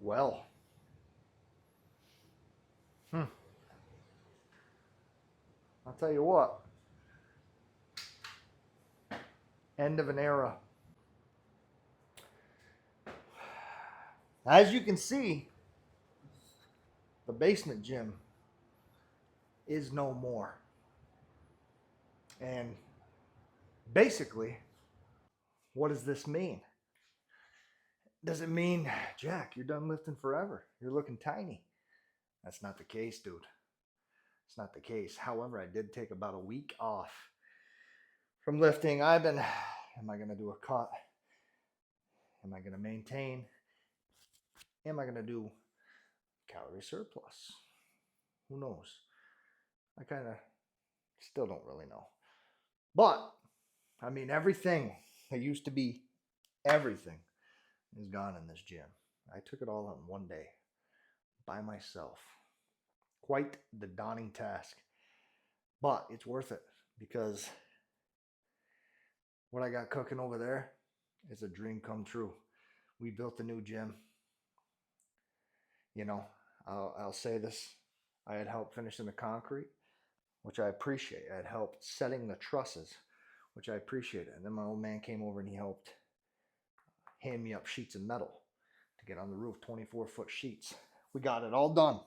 Well, I'll tell you what, end of an era. As you can see, the basement gym is no more. And basically, what does this mean? Does it mean, Jack, you're done lifting forever? You're looking tiny. That's not the case, dude. It's not the case. However, I did take about a week off from lifting. Am I going to do a cut? Am I going to maintain? Am I going to do calorie surplus? Who knows? I kind of still don't really know. But, I mean, everything that used to be everything is gone in this gym. I took it all on one day by myself. Quite the daunting task. But it's worth it because what I got cooking over there is a dream come true. We built a new gym. You know, I'll say this. I had help finishing the concrete, which I appreciate. I had help setting the trusses, which I appreciated. And then my old man came over and he helped hand me up sheets of metal to get on the roof, 24-foot sheets. We got it all done.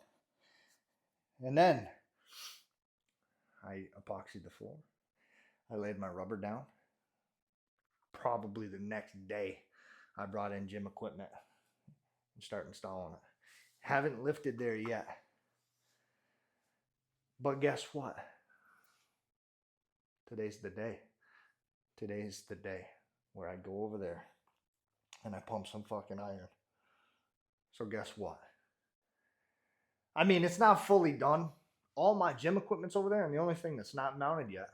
And then I epoxied the floor. I laid my rubber down. Probably the next day, I brought in gym equipment and start installing it. Haven't lifted there yet. But guess what? Today's the day. Today's the day where I go over there and I pump some fucking iron. So guess what? I mean, it's not fully done. All my gym equipment's over there, and the only thing that's not mounted yet,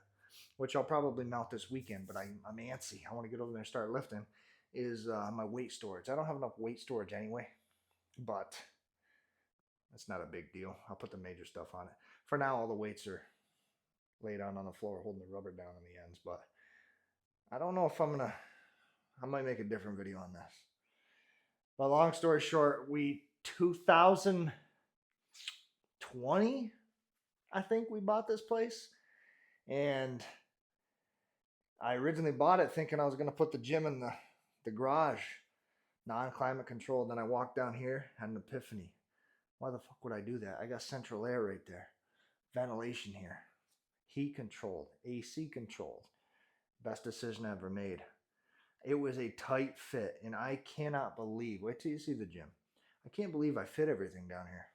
which I'll probably mount this weekend, but I'm antsy. I want to get over there and start lifting, is my weight storage. I don't have enough weight storage anyway, but that's not a big deal. I'll put the major stuff on it. For now, all the weights are laid out on the floor, holding the rubber down on the ends, but I don't know if I might make a different video on this. But long story short, 2020, I think we bought this place. And I originally bought it thinking I was going to put the gym in the garage, non-climate controlled. Then I walked down here, had an epiphany. Why the fuck would I do that? I got central air right there. Ventilation here. Heat controlled. AC controlled. Best decision I ever made. It was a tight fit, and I cannot believe, wait till you see the gym. I can't believe I fit everything down here.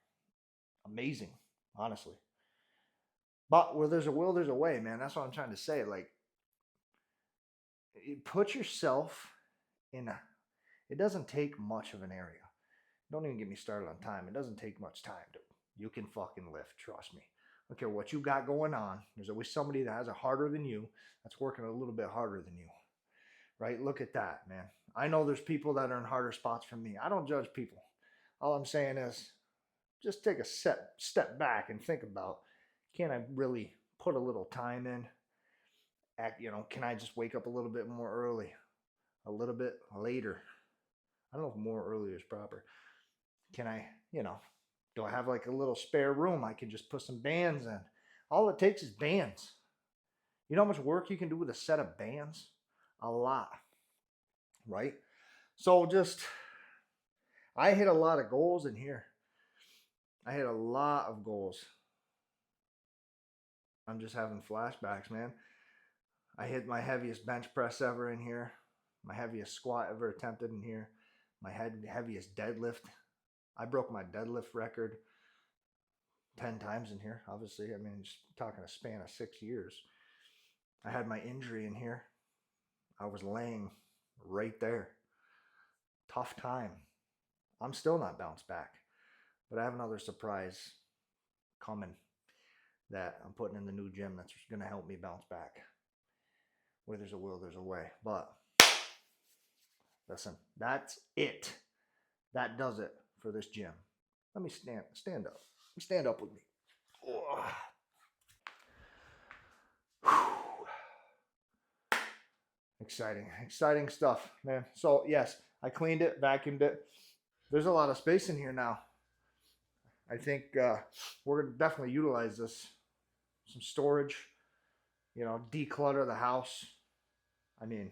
Amazing, honestly. But where there's a will, there's a way, man. That's what I'm trying to say. Like, put yourself in a, it doesn't take much of an area. Don't even get me started on time. It doesn't take much time, dude. You can fucking lift, trust me. I don't care what you got going on. There's always somebody that has it harder than you that's working a little bit harder than you. Right? Look at that, man. I know there's people that are in harder spots from me. I don't judge people. All I'm saying is just take a step back and think about, can I really put a little time in? Can I just wake up a little bit more early, a little bit later? I don't know if more early is proper. Can I, do I have like a little spare room? I can just put some bands in. All it takes is bands. You know how much work you can do with a set of bands? A lot, right? So I hit a lot of goals in here. I hit a lot of goals. I'm just having flashbacks, man. I hit my heaviest bench press ever in here, my heaviest squat ever attempted in here, my heaviest deadlift. I broke my deadlift record 10 times in here, obviously. I mean, just talking a span of 6 years. I had my injury in here. I was laying right there. Tough time. I'm still not bounced back, but I have another surprise coming that I'm putting in the new gym that's going to help me bounce back. Where there's a will, there's a way. But listen, that's it. That does it for this gym. Let me stand up. Stand up with me. Exciting stuff, man. So yes, I cleaned it, vacuumed it, There's a lot of space in here now. I think we're going to definitely utilize this. Some storage, you know, declutter the house. I mean,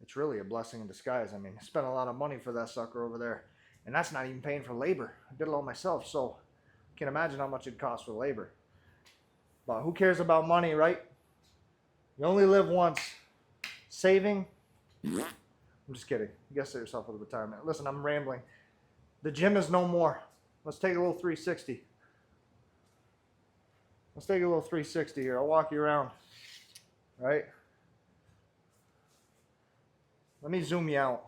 it's really a blessing in disguise. I mean, I spent a lot of money for that sucker over there. And that's not even paying for labor. I did it all myself, so I can imagine how much it costs for labor. But who cares about money, right? You only live once. Saving? I'm just kidding. You gotta set yourself up for retirement. Listen, I'm rambling. The gym is no more. Let's take a little 360. Let's take a little 360 here. I'll walk you around. Right? Let me zoom you out.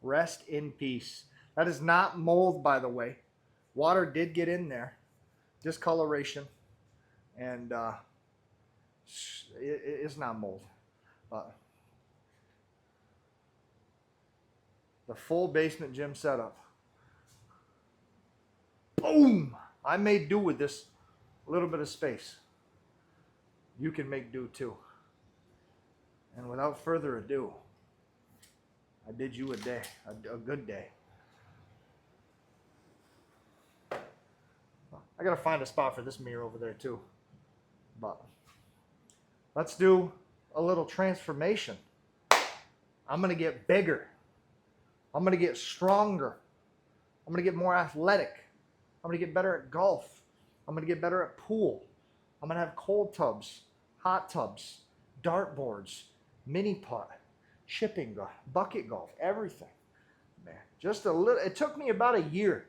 Rest in peace. That is not mold, by the way. Water did get in there. Discoloration. And it's not mold. The full basement gym setup. Boom! I made do with this little bit of space. You can make do too. And without further ado, I bid you a day, a good day. I gotta find a spot for this mirror over there too. But let's do a little transformation. I'm gonna get bigger. I'm gonna get stronger. I'm gonna get more athletic. I'm gonna get better at golf. I'm gonna get better at pool. I'm gonna have cold tubs, hot tubs, dart boards, mini putt, chipping golf, bucket golf, everything. Man, just a little. It took me about a year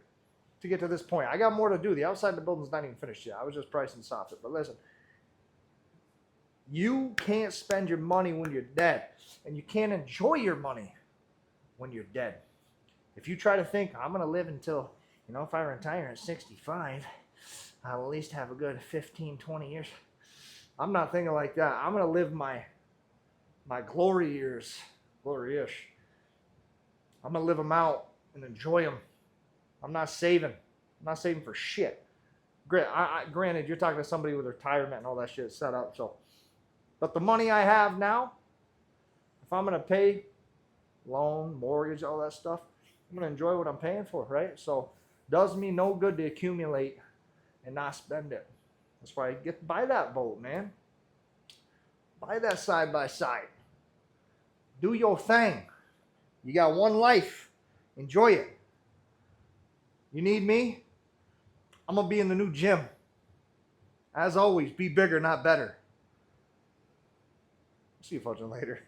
to get to this point. I got more to do. The outside of the building's not even finished yet. I was just pricing soffit. But listen, you can't spend your money when you're dead, and you can't enjoy your money when you're dead. If you try to think, I'm going to live until, you know, if I retire at 65, I'll at least have a good 15, 20 years. I'm not thinking like that. I'm going to live my glory years, glory-ish. I'm going to live them out and enjoy them. I'm not saving. I'm not saving for shit. Granted, you're talking to somebody with retirement and all that shit set up. So, but the money I have now, if I'm going to pay loan, mortgage, all that stuff, I'm going to enjoy what I'm paying for, right? So, does me no good to accumulate and not spend it. That's why I buy that boat, man. Buy that side by side. Do your thing. You got one life. Enjoy it. You need me? I'm going to be in the new gym. As always, be bigger, not better. See you folks later.